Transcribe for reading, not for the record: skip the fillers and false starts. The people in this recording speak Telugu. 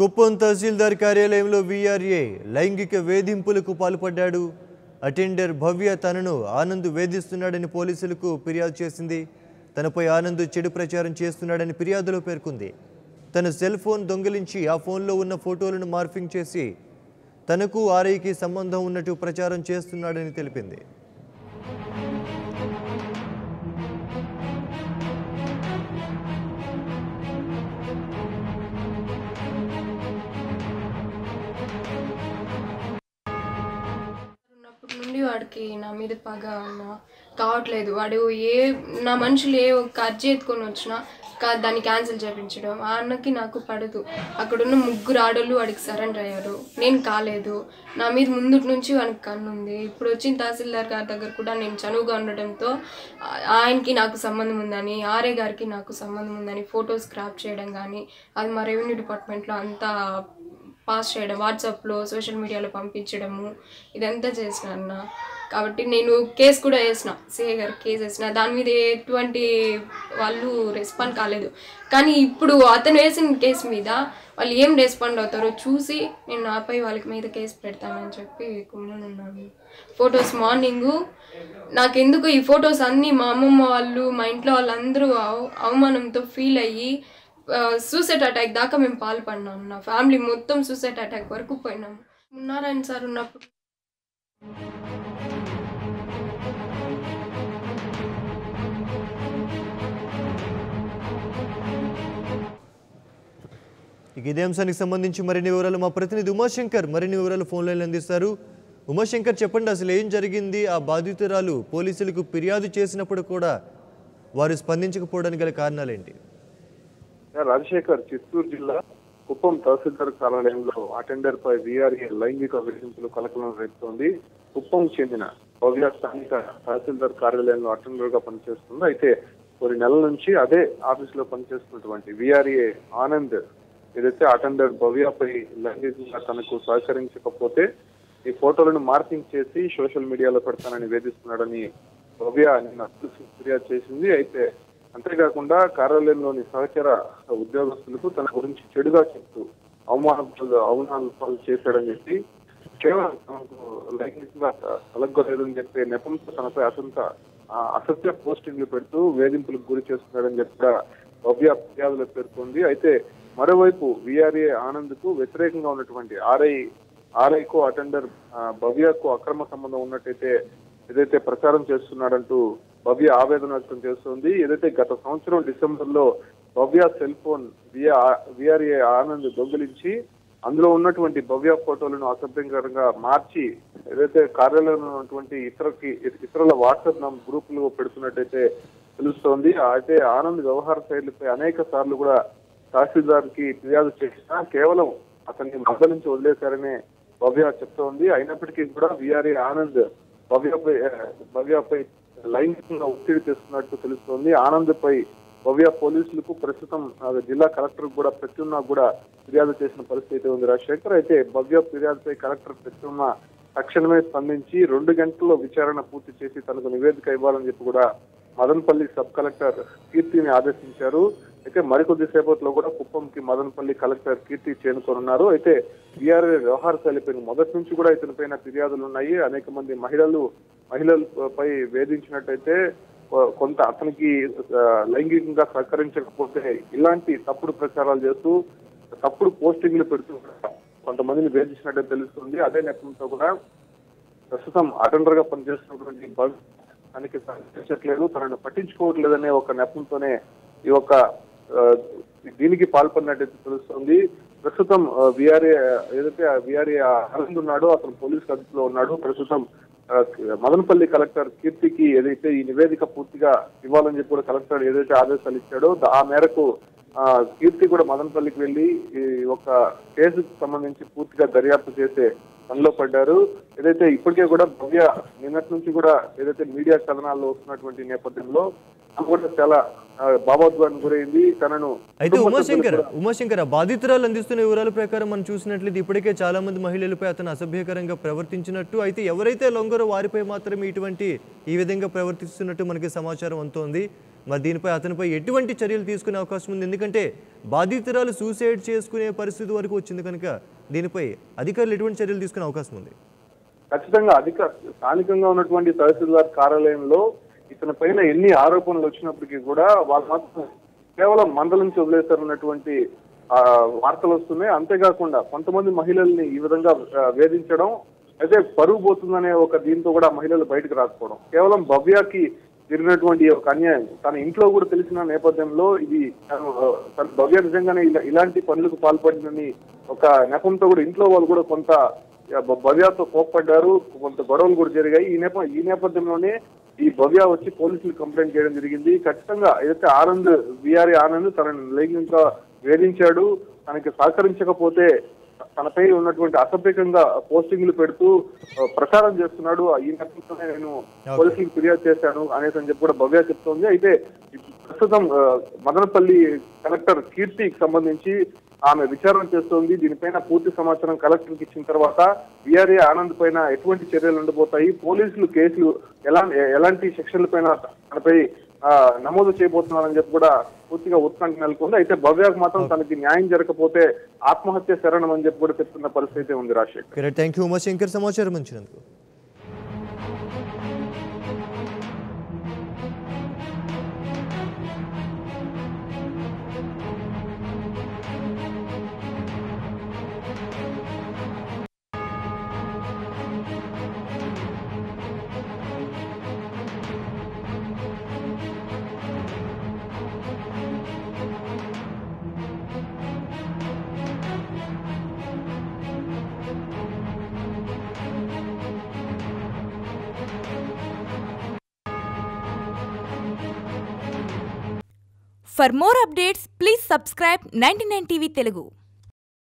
కుప్పం తహసీల్దార్ కార్యాలయంలో వీఆర్ఏ లైంగిక వేధింపులకు పాల్పడ్డాడు. అటెండర్ భవ్య తనను ఆనంద్ వేధిస్తున్నాడని పోలీసులకు ఫిర్యాదు చేసింది. తనపై ఆనంద్ చెడు ప్రచారం చేస్తున్నాడని ఫిర్యాదులో పేర్కొంది. తన సెల్ ఫోన్ దొంగిలించి ఆ ఫోన్లో ఉన్న ఫోటోలను మార్ఫింగ్ చేసి తనకు ఆర్ఐకి సంబంధం ఉన్నట్టు ప్రచారం చేస్తున్నాడని తెలిపింది. నుండి వాడికి నా మీద పగ కావట్లేదు. వాడు నా మనుషులు ఒక అర్జీ ఎత్తుకొని వచ్చినా దాన్ని క్యాన్సిల్ చేయించడం ఆ అన్నకి నాకు పడదు. అక్కడున్న 3 ఆడోళ్ళు వాడికి సరెండర్ అయ్యారు, నేను కాలేదు. నా మీద ముందు నుంచి వానికి కన్నుంది. ఇప్పుడు వచ్చిన తహసీల్దార్ గారి దగ్గర కూడా నేను చనువుగా ఉండడంతో ఆయనకి నాకు సంబంధం ఉందని, ఆర్ఏ గారికి నాకు సంబంధం ఉందని ఫొటోస్ క్రాప్ చేయడం కానీ, అది మా రెవెన్యూ డిపార్ట్మెంట్లో అంతా పాస్ చేయడం, వాట్సాప్లో సోషల్ మీడియాలో పంపించడము, ఇదంతా చేసిన అన్న. కాబట్టి నేను కేసు కూడా వేసిన, సిఐ గారికి కేసు వేసిన. దాని మీద ఎటువంటి వాళ్ళు రెస్పాండ్ కాలేదు. కానీ ఇప్పుడు అతను వేసిన కేసు మీద వాళ్ళు ఏం రెస్పాండ్ అవుతారో చూసి నేను నాపై వాళ్ళకి మీద కేసు పెడతానని చెప్పి కుమ్మనున్నాను. ఫొటోస్ మార్నింగు నాకెందుకు ఈ ఫొటోస్ అన్నీ మా అమ్మమ్మ వాళ్ళు, మా ఇంట్లో వాళ్ళందరూ అవమానంతో ఫీల్ అయ్యి సూసైడ్ అటాక్ దాకా మేము పాల్పడినాం. నా ఫ్యామిలీ మొత్తం సూసైడ్ అటాక్ వరకు పోయినాము. ఉన్నారాయణ సార్ ఉన్నప్పుడు ఇదే అంశానికి సంబంధించి మరిన్ని వివరాలు మా ప్రతినిధి ఉమాశంకర్ మరిన్ని వివరాలు ఫోన్ లైన్లో అందిస్తారు. ఉమాశంకర్, చెప్పండి, అసలు ఏం జరిగింది? ఆ బాధితురాలు పోలీసులకు ఫిర్యాదు చేసినప్పుడు కూడా వారు స్పందించకపోవడానికి గల కారణాలేంటి? రాజశేఖర్, చిత్తూరు జిల్లా కుప్పం తహసీల్దార్ కార్యాలయంలో అటెండర్ పై వీఆర్ఏ లైంగిక వేధింపులు కలకలం రేపుతోంది. కుప్పం చెందిన భవ్య స్థానిక తహసీల్దార్ కార్యాలయంలో అటెండర్ గా పనిచేస్తుంది. అయితే కొన్ని నెలల నుంచి అదే ఆఫీస్ లో పనిచేస్తున్నటువంటి వీఆర్ఏ ఆనంద్ ఏదైతే అటెండర్ భవ్యపై లైంగికంగా తనకు సహకరించకపోతే ఈ ఫోటోలను మార్కింగ్ చేసి సోషల్ మీడియాలో పెడతానని వేధిస్తున్నాడని భవ్య నిన్న ఫిర్యాదు చేసింది. అయితే అంతేకాకుండా కార్యాలయంలోని సహచర ఉద్యోగస్తులకు తన గురించి చెడుగా చెప్తూ అవమానాలు చేశాడని చెప్పి కేవలం తనకు లైంగికంగా తలగ్గలేదని చెప్పే నెపంతో తనపై అసత్య పోస్టింగ్లు పెడుతూ వేధింపులకు గురి చేస్తున్నాడని చెప్పి భవ్య ఫిర్యాదులో పేర్కొంది. అయితే మరోవైపు వీఆర్ఏ ఆనంద్ కు వ్యతిరేకంగా ఉన్నటువంటి ఆర్ఐకు అటెండర్ భవ్యకు అక్రమ సంబంధం ఉన్నట్టయితే ఏదైతే ప్రచారం చేస్తున్నాడంటూ భవ్య ఆవేదన వ్యక్తం చేస్తుంది. ఏదైతే గత సంవత్సరం డిసెంబర్ లో భవ్య సెల్ ఫోన్ వీఆర్ఏ ఆనంద్ దొంగిలించి అందులో ఉన్నటువంటి భవ్య ఫోటోలను అసభ్యంకరంగా మార్చి ఏదైతే కార్యాలయంలో ఉన్నటువంటి ఇతరుల వాట్సాప్ గ్రూపులు పెడుతున్నట్టయితే తెలుస్తోంది. అయితే ఆనంద్ వ్యవహార శైలిపై అనేక సార్లు కూడా తహసీల్దార్ కి ఫిర్యాదు చేసినా కేవలం అతన్ని మందలించి వదిలేశారనే భవ్య చెప్తోంది. అయినప్పటికీ కూడా వీఆర్ఏ ఆనంద్ భవ్యపై లైంగికంగా ఒత్తిడి తెస్తున్నట్టు తెలుస్తోంది. ఆనంద్ పై భవ్య పోలీసులకు ప్రస్తుతం జిల్లా కలెక్టర్ కూడా ప్రత్యున్నా కూడా ఫిర్యాదు చేసిన పరిస్థితి ఉంది రాజశేఖర్. అయితే భవ్య ఫిర్యాదుపై కలెక్టర్ ప్రత్యున్నా తక్షణమే స్పందించి 2 గంటల్లో విచారణ పూర్తి చేసి తనకు నివేదిక ఇవ్వాలని చెప్పి కూడా మదనపల్లి సబ్ కలెక్టర్ కీర్తిని ఆదేశించారు. అయితే మరికొద్ది సేపట్లో కూడా కుప్పంకి మదనపల్లి కలెక్టర్ కీర్తి చేరుకోనున్నారు. అయితే వీఆర్ఏ వ్యవహార శైలిపై మొదటి నుంచి కూడా ఇతనిపైన ఫిర్యాదులు ఉన్నాయి. అనేక మంది మహిళలపై వేధించినట్టయితే కొంత అతనికి లైంగికంగా సహకరించకపోతే ఇలాంటి తప్పుడు ప్రచారాలు చేస్తూ తప్పుడు పోస్టింగ్లు పెడుతూ కొంతమందిని వేధించినట్టే తెలుస్తుంది. అదే నేపథ్యంతో కూడా ప్రస్తుతం అటెండర్ గా పనిచేస్తున్నటువంటి తనకి సహకరించట్లేదు, తనను పట్టించుకోవట్లేదనే ఒక నెపంతోనే ఈ యొక్క దీనికి పాల్పడినట్టయితే తెలుస్తుంది. ప్రస్తుతం వీఆర్ఏ ఆనంద్ ఉన్నాడో అతను పోలీస్ అదుపులో ఉన్నాడు. ప్రస్తుతం మదనపల్లి కలెక్టర్ కీర్తికి ఏదైతే ఈ నివేదిక పూర్తిగా ఇవ్వాలని చెప్పి కూడా కలెక్టర్ ఏదైతే ఆదేశాలు ఇచ్చాడో ఆ మేరకు కీర్తి కూడా మదనపల్లికి వెళ్లి ఈ ఒక కేసుకు సంబంధించి పూర్తిగా దర్యాప్తు చేసే పనిలో పడ్డారు. ఏదైతే ఇప్పటికే కూడా భవ్య నిన్నటి నుంచి కూడా ఏదైతే మీడియా కథనాల్లో వస్తున్నటువంటి నేపథ్యంలో కూడా చాలా భావోద్వేగానికి గురైంది. తనను అయితే ఉమాశంకర్ బాధితురాలు అందిస్తున్న వివరాల ప్రకారం మనం చూసినట్లయితే ఇప్పటికే చాలా మంది మహిళలపై అతను అసభ్యకరంగా ప్రవర్తించినట్టు, అయితే ఎవరైతే లొంగరో వారిపై మాత్రమే ఈ విధంగా ప్రవర్తిస్తున్నట్టు మనకి సమాచారం అందుతోంది. మరి దీనిపై అతనిపై ఎటువంటి చర్యలు తీసుకునే అవకాశం ఉంది? ఎందుకంటే బాధితురాలు సూసైడ్ చేసుకునే పరిస్థితి వరకు వచ్చింది కనుక దీనిపై అధికారులు ఎటువంటి చర్యలు తీసుకునే అవకాశం ఉంది? ఖచ్చితంగా స్థానికంగా ఉన్నటువంటి తహసీల్దార్ కార్యాలయంలో ఇతని పైన ఎన్ని ఆరోపణలు వచ్చినప్పటికీ కూడా వాళ్ళు మాత్రం కేవలం మందలించి వదిలేస్తారన్నటువంటి వార్తలు వస్తున్నాయి. అంతేకాకుండా కొంతమంది మహిళల్ని ఈ విధంగా వేధించడం, అయితే పరువు పోతుందనే ఒక దీంతో కూడా మహిళలు బయటకు రాకపోవడం, కేవలం భవ్యకి జరిగినటువంటి ఒక అన్యాయం తన ఇంట్లో కూడా తెలిసిన నేపథ్యంలో ఇది తన భవ్య నిజంగానే ఇలాంటి పనులకు పాల్పడిందని ఒక నెపంతో కూడా ఇంట్లో వాళ్ళు కూడా కొంత భవ్యతో కోప్పడ్డారు, కొంత గొడవలు కూడా జరిగాయి. ఈ నేపథ్యంలోనే ఈ భవ్య వచ్చి పోలీసులు కంప్లైంట్ చేయడం జరిగింది. ఖచ్చితంగా ఏదైతే విఆర్ఏ ఆనంద్ తనని లైంగికంగా వేధించాడు, తనకి సహకరించకపోతే తనపై ఉన్నటువంటి అసభ్యకంగా పోస్టింగ్లు పెడుతూ ప్రచారం చేస్తున్నాడు, ఈ నేపథ్యంలోనే నేను పోలీసులకు ఫిర్యాదు చేశాను అనేసి అని చెప్పి కూడా భవ్య చెప్తోంది. అయితే ప్రస్తుతం మదనపల్లి కలెక్టర్ కీర్తికి సంబంధించి ఆమె విచారణ చేస్తోంది. దీనిపైన పూర్తి సమాచారం కలెక్టర్కి ఇచ్చిన తర్వాత విఆర్ఏ ఆనంద్ పైన ఎటువంటి చర్యలు ఉండబోతాయి, పోలీసులు కేసులు ఎలాంటి సెక్షన్ల పైన తనపై నమోదు చేయబోతున్నారని చెప్పి కూడా పూర్తిగా ఉత్కంఠ నెలకొంది. అయితే భవ్యకు మాత్రం తనకి న్యాయం జరగకపోతే ఆత్మహత్య శరణం అని చెప్పి కూడా చెప్తున్న పరిస్థితి ఉంది. రాజశేఖర్, థ్యాంక్ యూ ఉమాశంకర్ సమాచారం ఇచ్చినందుకు. For more updates, please subscribe 99 TV Telugu.